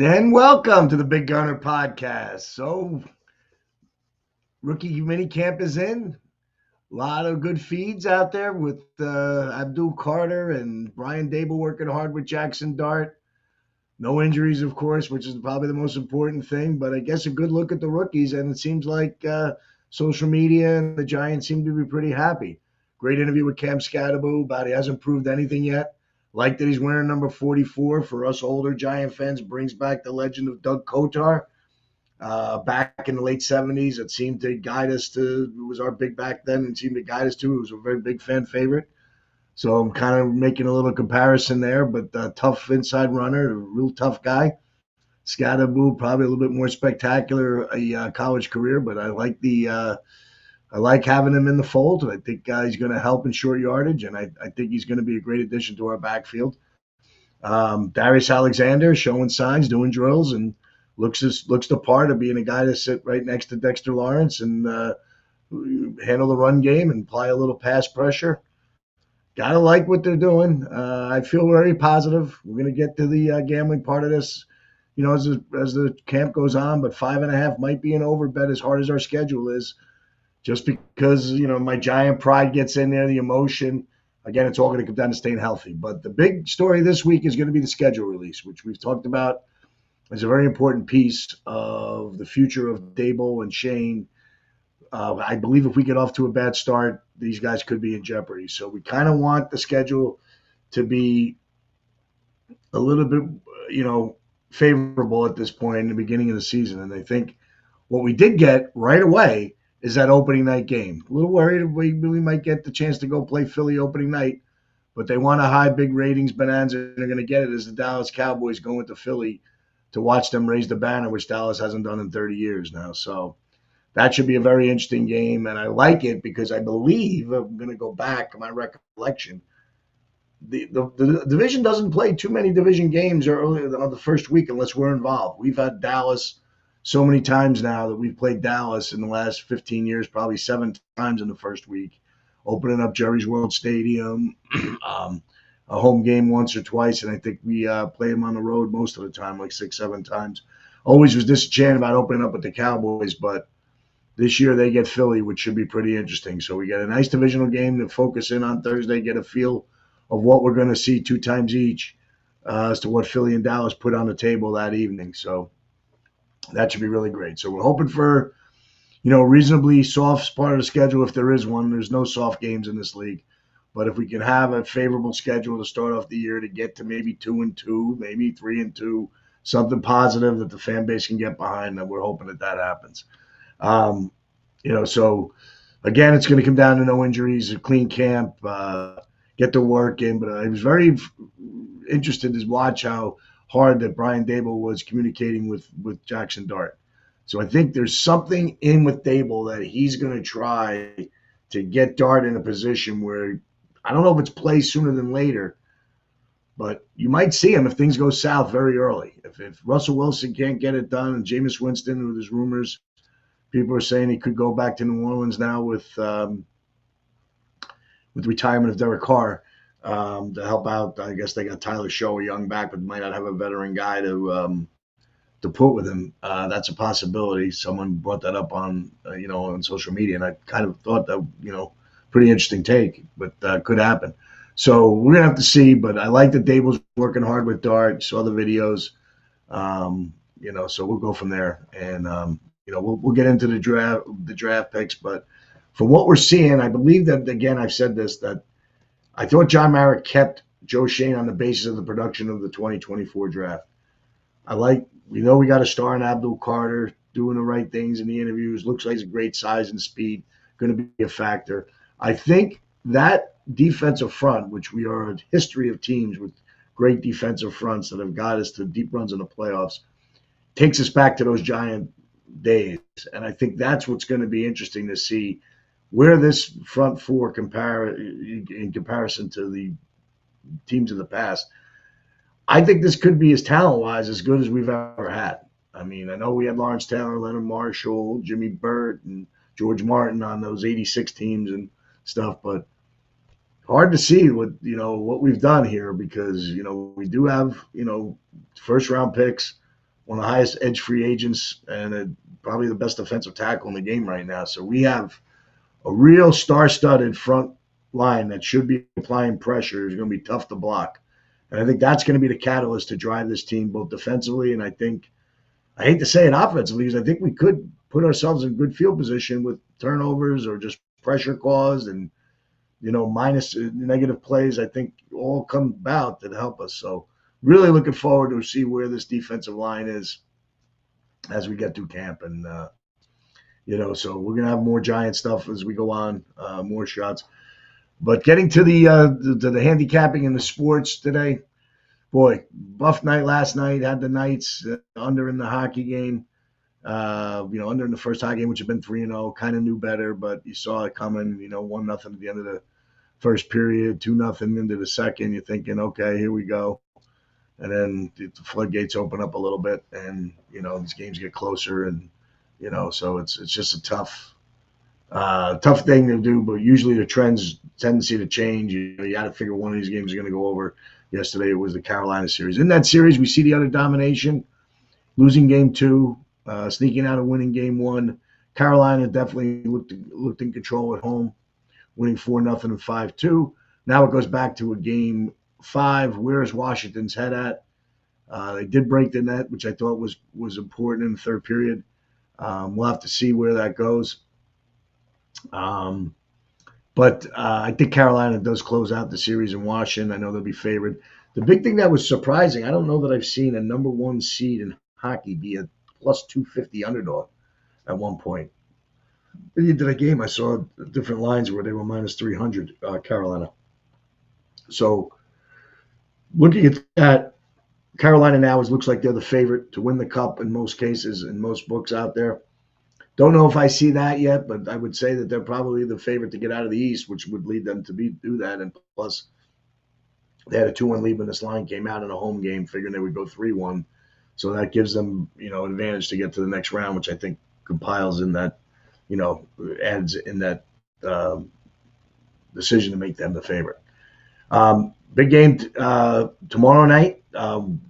And welcome to the Big Gunner Podcast. So, rookie mini camp is in. A lot of good feeds out there with Abdul Carter and Brian Dable working hard with Jackson Dart. No injuries, of course, which is probably the most important thing. But I guess a good look at the rookies, and it seems like social media and the Giants seem to be pretty happy. Great interview with Cam Scatterbo about he hasn't proved anything yet. Like that he's wearing number 44 for us older Giant fans. Brings back the legend of Doug Kotar. Back in the late 70s, it seemed to guide us to, it was our big back then and seemed to guide us to. It was a very big fan favorite. So I'm kind of making a little comparison there, but tough inside runner, a real tough guy. Scatterboo, probably a little bit more spectacular college career, but I like having him in the fold. I think he's going to help in short yardage, and I think he's going to be a great addition to our backfield. Darius Alexander showing signs, doing drills, and looks the part of being a guy to sit right next to Dexter Lawrence and handle the run game and apply a little pass pressure. Gotta like what they're doing. I feel very positive. We're gonna get to the gambling part of this, as the camp goes on. But 5.5 might be an over bet as hard as our schedule is, just because my Giant pride gets in there, the emotion. Again, it's all going to come down to staying healthy. But the big story this week is going to be the schedule release, which we've talked about as a very important piece of the future of Dable and Shane. I believe if we get off to a bad start, these guys could be in jeopardy. So we kind of want the schedule to be a little bit, favorable at this point in the beginning of the season. And I think what we did get right away is that opening night game. A little worried we might get the chance to go play Philly opening night, but they want a high, big ratings bonanza, and they're going to get it as the Dallas Cowboys go into Philly to watch them raise the banner, which Dallas hasn't done in 30 years now. So that should be a very interesting game, and I like it because I believe, I'm going to go back to my recollection, the division doesn't play too many division games early on the first week unless we're involved. We've had Dallas so many times now that we've played Dallas in the last 15 years, probably 7 times in the first week, opening up Jerry's World Stadium, a home game once or twice, and I think we play them on the road most of the time, like 6, 7 times. Always was disenchanted about opening up with the Cowboys, but this year they get Philly, which should be pretty interesting. So we get a nice divisional game to focus in on Thursday, get a feel of what we're going to see 2 times each as to what Philly and Dallas put on the table that evening. So that should be really great. So we're hoping for, reasonably soft part of the schedule if there is one. There's no soft games in this league. But if we can have a favorable schedule to start off the year to get to maybe 2-2, maybe 3-2, something positive that the fan base can get behind, then we're hoping that happens. So again, it's going to come down to no injuries, a clean camp, get the work in. But I was very interested to watch how hard that Brian Dable was communicating with Jackson Dart. So I think there's something in with Dable that he's going to try to get Dart in a position where, I don't know if it's play sooner than later, but you might see him if things go south very early. If Russell Wilson can't get it done, and Jameis Winston, with his rumors, people are saying he could go back to New Orleans now with retirement of Derek Carr to help out. I guess they got Tyler Show, a young back, but might not have a veteran guy to put with him. That's a possibility. Someone brought that up on on social media, and I kind of thought that pretty interesting take, but could happen. So we're gonna have to see. But I like that Dable's working hard with Dart. Saw the videos, so we'll go from there, and we'll get into the draft picks. But from what we're seeing, I believe that, again, I've said this, that I thought John Mara kept Joe Shane on the basis of the production of the 2024 draft. We know we got a star in Abdul Carter doing the right things in the interviews. Looks like he's a great size and speed, going to be a factor. I think that defensive front, which we are a history of teams with great defensive fronts that have got us to deep runs in the playoffs, takes us back to those Giant days. And I think that's what's going to be interesting to see, where this front four in comparison to the teams of the past. I think this could be, as talent-wise, as good as we've ever had. I mean, I know we had Lawrence Taylor, Leonard Marshall, Jimmy Burt, and George Martin on those 86 teams and stuff, but hard to see what we've done here, because we do have first round picks, one of the highest edge free agents and probably the best defensive tackle in the game right now. So we have a real star-studded front line that should be applying pressure. Is going to be tough to block. And I think that's going to be the catalyst to drive this team both defensively and I hate to say it offensively, because I think we could put ourselves in good field position with turnovers or just pressure caused and, minus negative plays, I think all come about that help us. So really looking forward to see where this defensive line is as we get through camp. And, so we're going to have more Giant stuff as we go on, more shots. But getting to the handicapping in the sports today, boy, buff night last night. Had the Knights under in the hockey game. Under in the first hockey game, which had been 3-0. Kind of knew better, but you saw it coming. 1-0 at the end of the first period, 2-0 into the second. You're thinking, okay, here we go. And then the floodgates open up a little bit, and these games get closer, and so it's just a tough thing to do. But usually the trends tendency to change. You got to figure one of these games are going to go over. Yesterday it was the Carolina series. In that series, we see the utter domination, losing game 2, sneaking out and winning game 1. Carolina definitely looked in control at home, winning 4-0 and 5-2. Now it goes back to a game 5. Where's Washington's head at? They did break the net, which I thought was important in the third period. We'll have to see where that goes. But I think Carolina does close out the series in Washington. I know they'll be favored. The big thing that was surprising, I don't know that I've seen a number 1 seed in hockey be a plus 250 underdog at one point. At the end of the game, I saw different lines where they were minus 300, Carolina. So looking at that, Carolina now looks like they're the favorite to win the cup in most cases, in most books out there. Don't know if I see that yet, but I would say that they're probably the favorite to get out of the East, which would lead them to do that. And plus, they had a 2-1 lead when this line came out in a home game, figuring they would go 3-1. So that gives them, advantage to get to the next round, which I think compiles in that, adds in that decision to make them the favorite. Big game tomorrow night.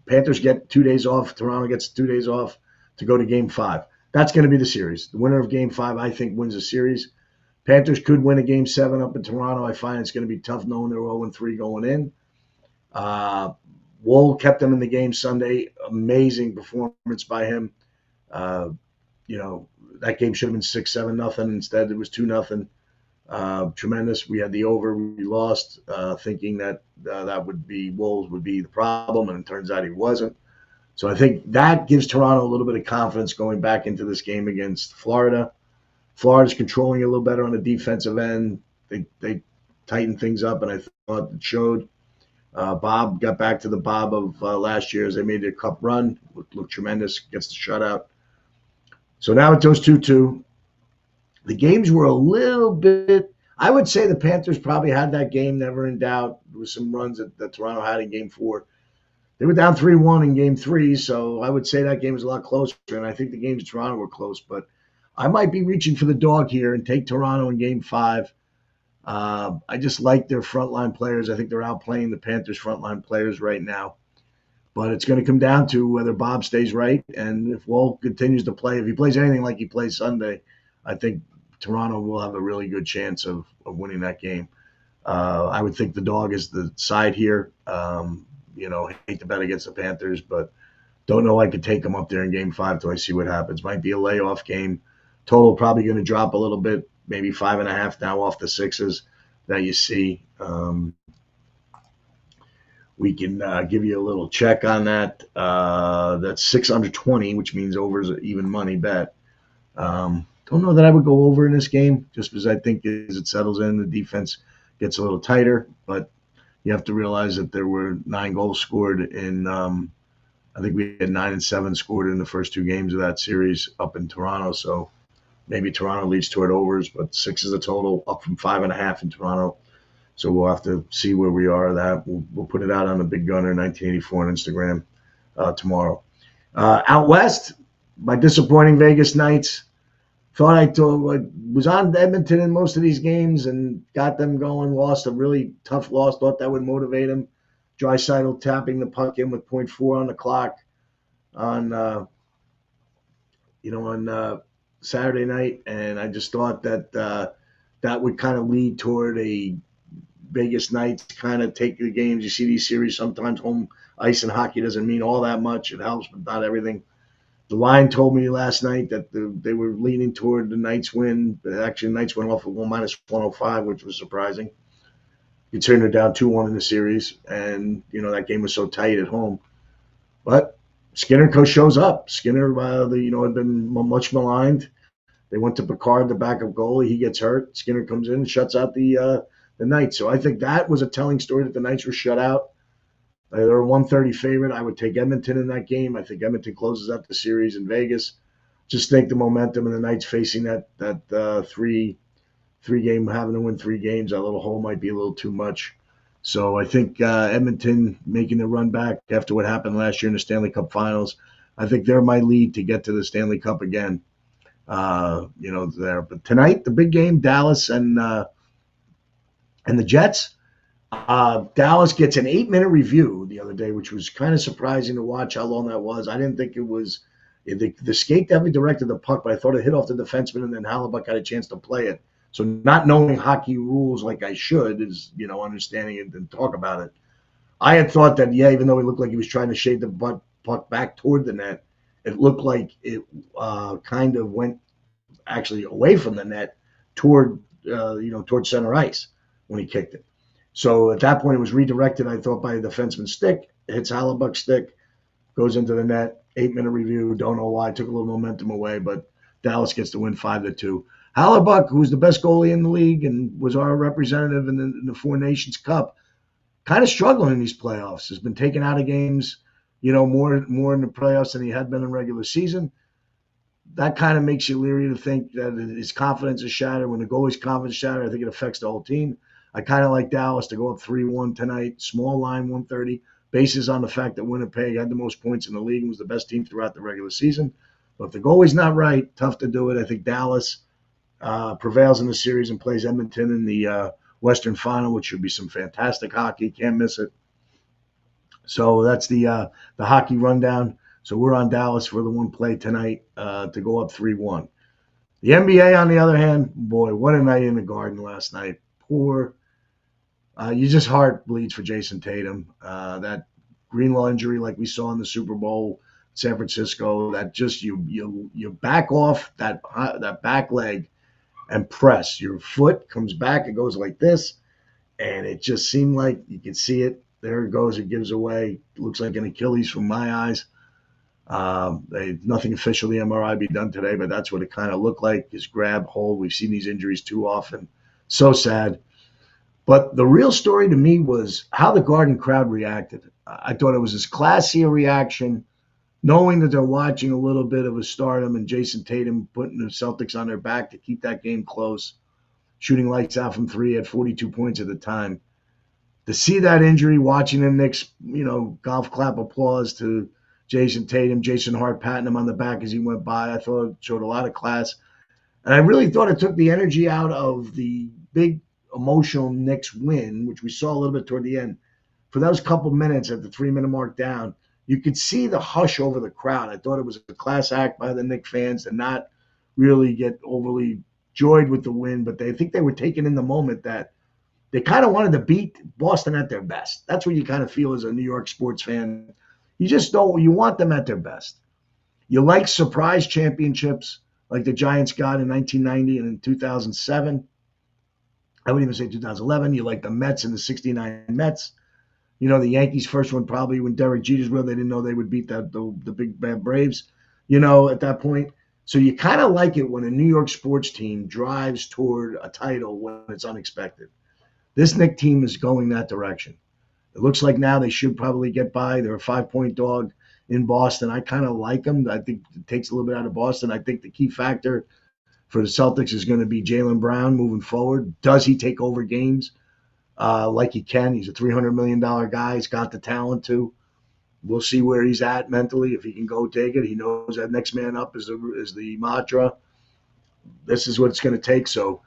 Panthers get 2 days off. Toronto gets 2 days off to go to game 5. That's going to be the series. The winner of game 5, I think, wins the series. Panthers could win a game 7 up in Toronto. I find it's going to be tough knowing they're 0-3 going in. Wool kept them in the game Sunday. Amazing performance by him. That game should have been 6-7-0. Instead, it was 2-0. Tremendous. We had the over. We lost, thinking that that would be Wolves would be the problem, and it turns out he wasn't. So I think that gives Toronto a little bit of confidence going back into this game against Florida. Florida's controlling it a little better on the defensive end. They tightened things up, and I thought it showed. Bob got back to the Bob of last year as they made their cup run. Looked tremendous, gets the shutout. So now it goes 2-2. The games were a little bit – I would say the Panthers probably had that game never in doubt. There was some runs that Toronto had in game 4. They were down 3-1 in game 3, so I would say that game was a lot closer, and I think the games in Toronto were close. But I might be reaching for the dog here and take Toronto in game 5. I just like their frontline players. I think they're outplaying the Panthers' frontline players right now. But it's going to come down to whether Bob stays right, and if Wall continues to play. If he plays anything like he played Sunday, I think Toronto will have a really good chance of winning that game. I would think the dog is the side here. Hate to bet against the Panthers, but don't know I could take them up there in game 5 till I see what happens. Might be a layoff game. Total probably going to drop a little bit, maybe 5.5 now off the 6s that you see. We can give you a little check on that. That's 6 under 20, which means over is an even money bet. Don't know that I would go over in this game, just because I think as it settles in, the defense gets a little tighter. But you have to realize that there were 9 goals scored in I think we had 9 and 7 scored in the first 2 games of that series up in Toronto. So maybe Toronto leads toward overs, but 6 is the total, up from 5.5 in Toronto. So we'll have to see where we are. That we'll put it out on the Big Gunner 1984 on Instagram tomorrow. Out west, my disappointing Vegas Knights. Thought I was on Edmonton in most of these games and got them going. Lost a really tough loss. Thought that would motivate them. Draisaitl tapping the puck in with .4 on the clock. on Saturday night, and I just thought that that would kind of lead toward a Vegas nights kind of take the games. You see these series sometimes home ice and hockey doesn't mean all that much. It helps, but not everything. The line told me last night that they were leaning toward the Knights win, but actually the Knights went off at 1-105, which was surprising. Considering they're down 2-1 in the series, and that game was so tight at home. But Skinner shows up. Skinner, had been much maligned. They went to Picard, the backup goalie. He gets hurt. Skinner comes in and shuts out the Knights. So I think that was a telling story that the Knights were shut out. They're a 130 favorite. I would take Edmonton in that game. I think Edmonton closes out the series in Vegas. Just think the momentum and the Knights facing that three game, having to win 3 games, that little hole might be a little too much. So I think Edmonton making the run back after what happened last year in the Stanley Cup Finals. I think they're my lead to get to the Stanley Cup again. There. But tonight, the big game, Dallas and the Jets. Dallas gets an 8-minute review the other day, which was kind of surprising to watch how long that was. I didn't think it was. The skate definitely directed the puck, but I thought it hit off the defenseman, and then Halibut got a chance to play it. So not knowing hockey rules like I should is, understanding it and talk about it. I had thought that, even though he looked like he was trying to shade the puck back toward the net, it looked like it kind of went actually away from the net toward center ice when he kicked it. So at that point, it was redirected, I thought, by a defenseman's stick. It hits Halibut's stick, goes into the net. 8-minute review. Don't know why. Took a little momentum away, but Dallas gets to win 5-2. Halibut, who's the best goalie in the league and was our representative in the Four Nations Cup, kind of struggling in these playoffs. Has been taken out of games, more in the playoffs than he had been in regular season. That kind of makes you leery to think that his confidence is shattered. When the goalie's confidence is shattered, I think it affects the whole team. I kind of like Dallas to go up 3-1 tonight. Small line, 130. Bases on the fact that Winnipeg had the most points in the league and was the best team throughout the regular season. But if the goalie's not right, tough to do it. I think Dallas prevails in the series and plays Edmonton in the Western Final, which should be some fantastic hockey. Can't miss it. So that's the hockey rundown. So we're on Dallas for the one play tonight to go up 3-1. The NBA, on the other hand, boy, what a night in the Garden last night. Poor. You just heart bleeds for Jason Tatum. That Greenlaw injury, like we saw in the Super Bowl, San Francisco, that just you back off that back leg and press. Your foot comes back, it goes like this, and it just seemed like you could see it. There it goes. It gives away. It looks like an Achilles from my eyes. Nothing officially MRI be done today, but that's what it kind of looked like. His grab hold. We've seen these injuries too often. So sad. But the real story to me was how the Garden crowd reacted. I thought it was this classy a reaction, knowing that they're watching a little bit of a stardom and Jason Tatum putting the Celtics on their back to keep that game close, shooting lights out from 3 at 42 points at the time. To see that injury, watching the Knicks, golf clap applause to Jason Tatum, Jason Hart patting him on the back as he went by, I thought it showed a lot of class. And I really thought it took the energy out of the big emotional Knicks win, which we saw a little bit toward the end. For those couple minutes at the 3-minute mark down, you could see the hush over the crowd. I thought it was a class act by the Knicks fans to not really get overly joyed with the win, but I think they were taking in the moment that they kind of wanted to beat Boston at their best. That's what you kind of feel as a New York sports fan. You just don't. You want them at their best. You like surprise championships like the Giants got in 1990 and in 2007. I wouldn't even say 2011. You like the Mets and the 69 Mets. The Yankees' first one probably when Derek Jeter's real. They didn't know they would beat the big bad Braves, at that point. So you kind of like it when a New York sports team drives toward a title when it's unexpected. This Knicks team is going that direction. It looks like now they should probably get by. They're a 5-point dog in Boston. I kind of like them. I think it takes a little bit out of Boston. I think the key factor for the Celtics is going to be Jaylen Brown moving forward. Does he take over games like he can? He's a $300 million guy. He's got the talent to. We'll see where he's at mentally. If he can go take it, he knows that next man up is the mantra. This is what it's going to take. So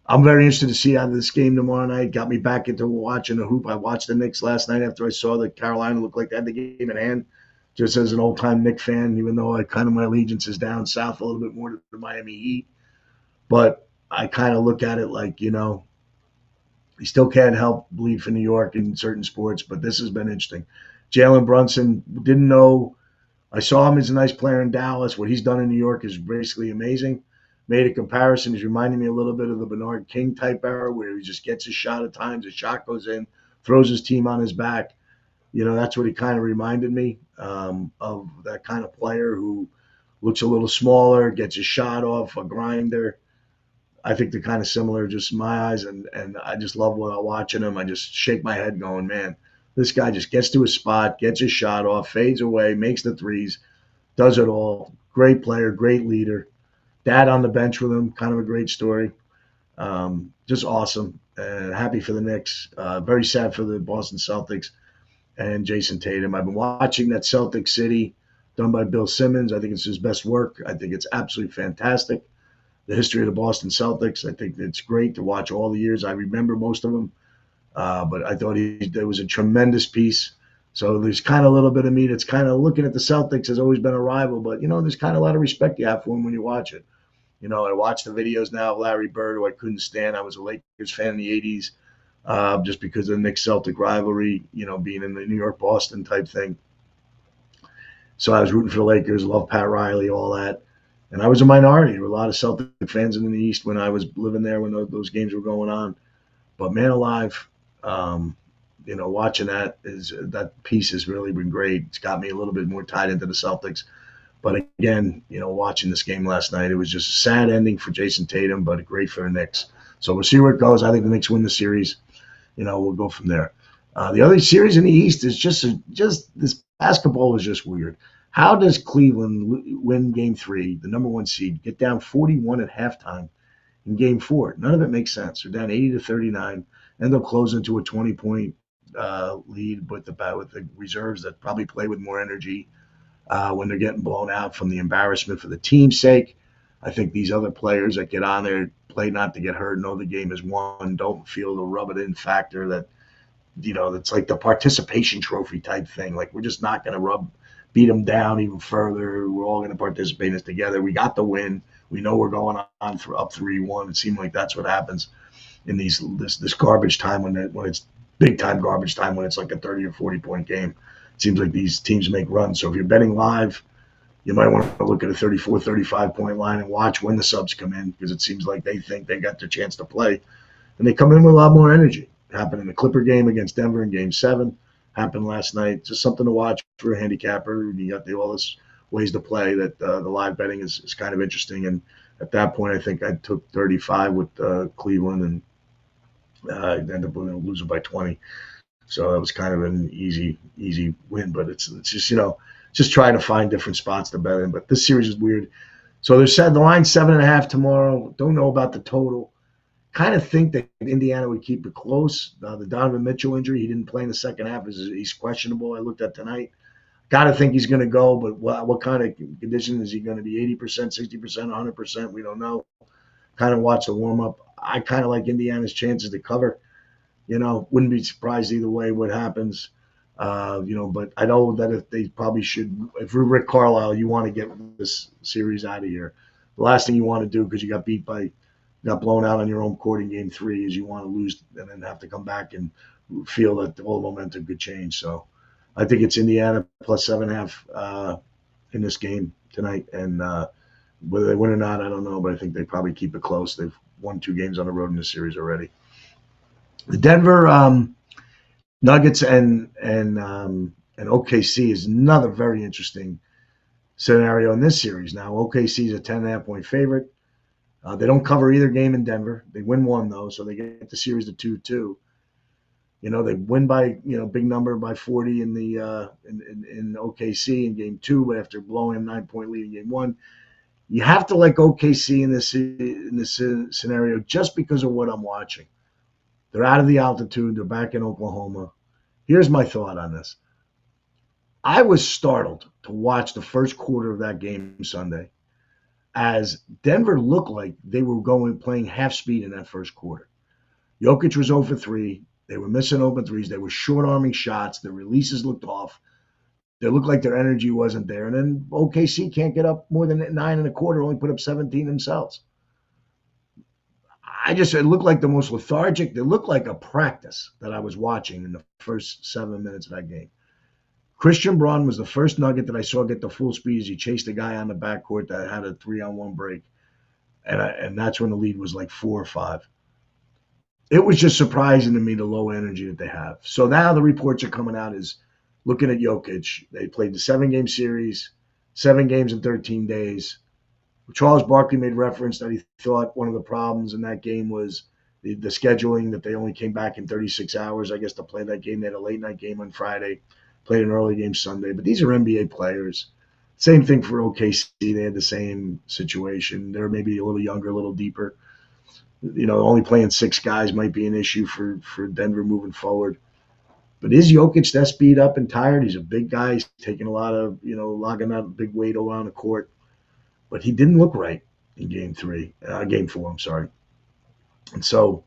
I'm very interested to see out of this game tomorrow night. Got me back into watching the hoop. I watched the Knicks last night after I saw that Carolina looked like they had the game in hand. just as an old time Knicks fan, even though I kind of my allegiance is down south a little bit more to the Miami Heat. But I kind of look at it like, you still can't help bleed for New York in certain sports, but this has been interesting. Jalen Brunson, didn't know. I saw him as a nice player in Dallas. What he's done in New York is basically amazing. Made a comparison. He's reminding me a little bit of the Bernard King type era where he just gets his shot at times. His shot goes in, throws his team on his back. That's what he kind of reminded me of, that kind of player who looks a little smaller, gets his shot off, a grinder. I think they're kind of similar, just in my eyes, and I just love what I'm watching him. I just shake my head going, man, this guy just gets to his spot, gets his shot off, fades away, makes the threes, does it all. Great player, great leader. Dad on the bench with him, kind of a great story. Just awesome. And happy for the Knicks. Very sad for the Boston Celtics and Jason Tatum. I've been watching that Celtic City done by Bill Simmons. I think it's his best work. I think it's absolutely fantastic. The history of the Boston Celtics. I think it's great to watch all the years. I remember most of them, but I thought there was a tremendous piece. So there's kind of a little bit of me that's kind of looking at the Celtics has always been a rival, but there's kind of a lot of respect you have for them when you watch it. I watch the videos now of Larry Bird, who I couldn't stand. I was a Lakers fan in the '80s, just because of the Knicks Celtic rivalry, being in the New York Boston type thing. So I was rooting for the Lakers, love Pat Riley, all that. And I was a minority. There were a lot of Celtic fans in the East when I was living there when those games were going on. But man alive, watching that piece has really been great. It's got me a little bit more tied into the Celtics. But again, watching this game last night, it was just a sad ending for Jason Tatum, but great for the Knicks. So we'll see where it goes. I think the Knicks win the series. We'll go from there. The other series in the East is just this basketball is just weird. How does Cleveland win Game 3, the number one seed, get down 41 at halftime in Game 4? None of it makes sense. They're down 80-39, and they'll close into a 20-point lead with the reserves that probably play with more energy when they're getting blown out from the embarrassment for the team's sake. I think these other players that get on there play not to get hurt, know the game is won, don't feel the rub-it-in factor that, it's like the participation trophy type thing. Like, we're just not going to beat them down even further. We're all going to participate in this together. We got the win. We know we're going on for up 3-1. It seemed like that's what happens in this garbage time when it's big time garbage time, when it's like a 30 or 40-point game. It seems like these teams make runs. So if you're betting live, you might want to look at a 34, 35-point line and watch when the subs come in, because it seems like they think they got their chance to play. And they come in with a lot more energy. It happened in the Clipper game against Denver in Game 7. Happened last night. Just something to watch for a handicapper. You got all this ways to play that the live betting is kind of interesting. And at that point, I think I took 35 with Cleveland, and I ended up losing by 20. So that was kind of an easy win. But it's just, just trying to find different spots to bet in. But this series is weird. So they said the line's 7.5 tomorrow. Don't know about the total. Kind of think that Indiana would keep it close. The Donovan Mitchell injury, he didn't play in the second half. He's questionable. I looked at tonight. Got to think he's going to go, but what kind of condition is he going to be? 80%, 60%, 100%? We don't know. Kind of watch the warm-up. I kind of like Indiana's chances to cover. Wouldn't be surprised either way what happens. But I know that if they probably should, if you're Rick Carlisle, you want to get this series out of here. The last thing you want to do, because you got blown out on your own court in Game 3, is you want to lose and then have to come back and feel that the whole momentum could change. So I think it's Indiana plus 7.5 in this game tonight. And whether they win or not, I don't know, but I think they probably keep it close. They've won 2 games on the road in this series already. The Denver Nuggets and OKC is another very interesting scenario in this series. Now, OKC is a 10.5-point favorite. They don't cover either game in Denver. They win one, though, so they get the series to 2-2. They win by, big number by 40 in OKC in Game 2, but after blowing a 9-point lead in Game 1. You have to like OKC in this scenario just because of what I'm watching. They're out of the altitude. They're back in Oklahoma. Here's my thought on this. I was startled to watch the first quarter of that game Sunday, as Denver looked like they were playing half speed in that first quarter. Jokic was 0 for 3. They were missing open threes. They were short-arming shots. Their releases looked off. They looked like their energy wasn't there. And then OKC can't get up more than 9.25, only put up 17 themselves. It looked like the most lethargic. It looked like a practice that I was watching in the first 7 minutes of that game. Christian Braun was the first Nugget that I saw get the full speed as he chased a guy on the backcourt that had a 3-on-1 break. And that's when the lead was like 4 or 5. It was just surprising to me the low energy that they have. So now the reports are coming out is looking at Jokic. They played the 7-game series, 7 games in 13 days. Charles Barkley made reference that he thought one of the problems in that game was the scheduling, that they only came back in 36 hours, I guess, to play that game. They had a late-night game on Friday, played an early game Sunday. But these are NBA players. Same thing for OKC. They had the same situation. They're maybe a little younger, a little deeper. Only playing 6 guys might be an issue for Denver moving forward. But is Jokic that speed up and tired? He's a big guy. He's taking a lot of, logging that big weight around the court. But he didn't look right in game 4, I'm sorry. And so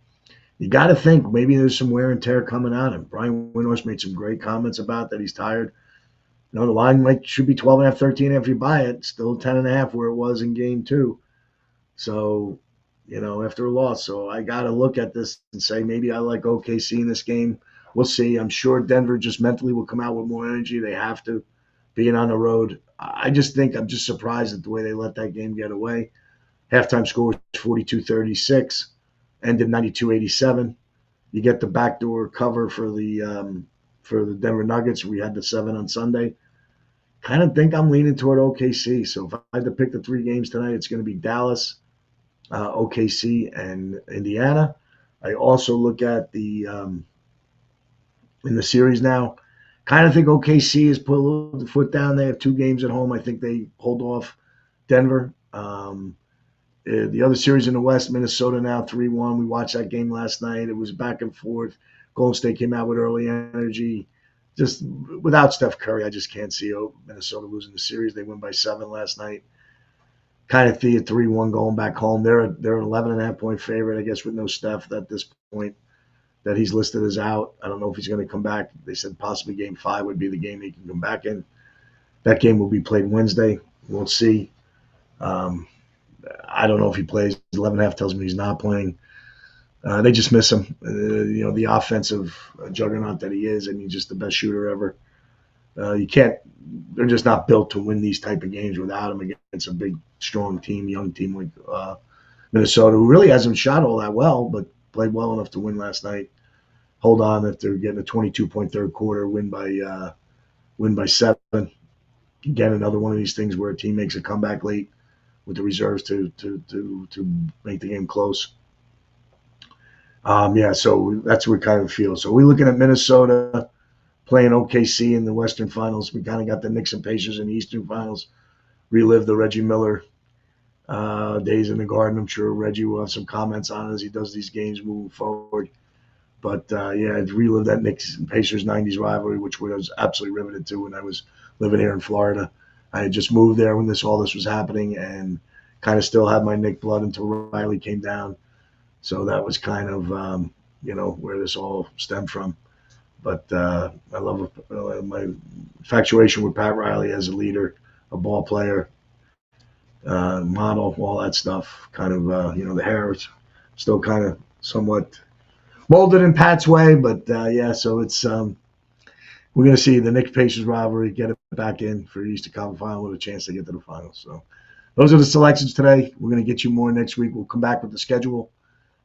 you got to think maybe there's some wear and tear coming on him. Brian Windhorst made some great comments about that. He's tired. The line should be 12.5, 13 if you buy it. Still 10.5 where it was in game 2. So, after a loss. So I got to look at this and say maybe I like OKC in this game. We'll see. I'm sure Denver just mentally will come out with more energy. They have to, being on the road. I just think I'm just surprised at the way they let that game get away. Halftime score was 42-36, ended 92-87. You get the backdoor cover for the Denver Nuggets. We had the 7 on Sunday. Kind of think I'm leaning toward OKC. So if I had to pick the 3 games tonight, it's going to be Dallas, OKC, and Indiana. I also look at in the series now. Kind of think OKC has put a little foot down. They have 2 games at home. I think they hold off Denver. The other series in the West, Minnesota now 3-1. We watched that game last night. It was back and forth. Golden State came out with early energy. Just without Steph Curry, I just can't see Minnesota losing the series. They win by 7 last night. Kind of see a 3-1 going back home. They're an 11.5-point favorite, I guess, with no Steph at this point. That he's listed as out. I don't know if he's going to come back. They said possibly game 5 would be the game he can come back in. That game will be played Wednesday. We'll see. I don't know if he plays. 11.5 tells me he's not playing. They just miss him. The offensive juggernaut that he is, and he's just the best shooter ever. They're just not built to win these type of games without him against a big, strong team, young team like Minnesota, who really hasn't shot all that well, but played well enough to win last night. Hold on if they're getting a 22-point third quarter, win by 7. Again, another one of these things where a team makes a comeback late with the reserves to make the game close. So that's what we kind of feel. So we're looking at Minnesota playing OKC in the Western Finals. We kind of got the Knicks and Pacers in the Eastern Finals. Relive the Reggie Miller days in the Garden. I'm sure Reggie will have some comments on it as he does these games moving forward. But, I'd relive that Knicks and Pacers 90s rivalry, which I was absolutely riveted to when I was living here in Florida. I had just moved there when all this was happening and kind of still had my Knick blood until Riley came down. So that was kind of, where this all stemmed from. But I love my infatuation with Pat Riley as a leader, a ball player, model, all that stuff. Kind of, the hair is still kind of somewhat molded in Pat's way, but so it's we're going to see the Knicks Pacers rivalry get it back in for the Eastern Conference Final with a chance to get to the finals. So those are the selections today. We're going to get you more next week. We'll come back with the schedule,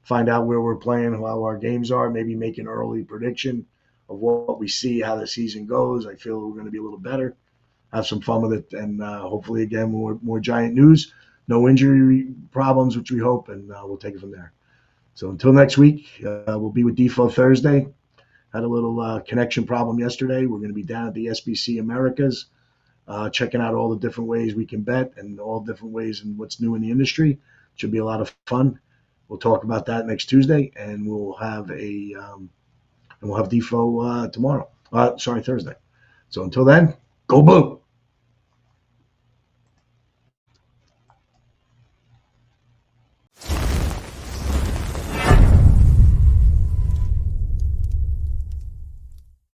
find out where we're playing, how our games are, maybe make an early prediction of what we see, how the season goes. I feel we're going to be a little better, have some fun with it, and hopefully, again, more Giant news, no injury problems, which we hope, and we'll take it from there. So until next week, we'll be with Defo Thursday. Had a little connection problem yesterday. We're going to be down at the SBC Americas, checking out all the different ways we can bet and all different ways and what's new in the industry. Should be a lot of fun. We'll talk about that next Tuesday, and we'll have Defo tomorrow. Thursday. So until then, go Blue.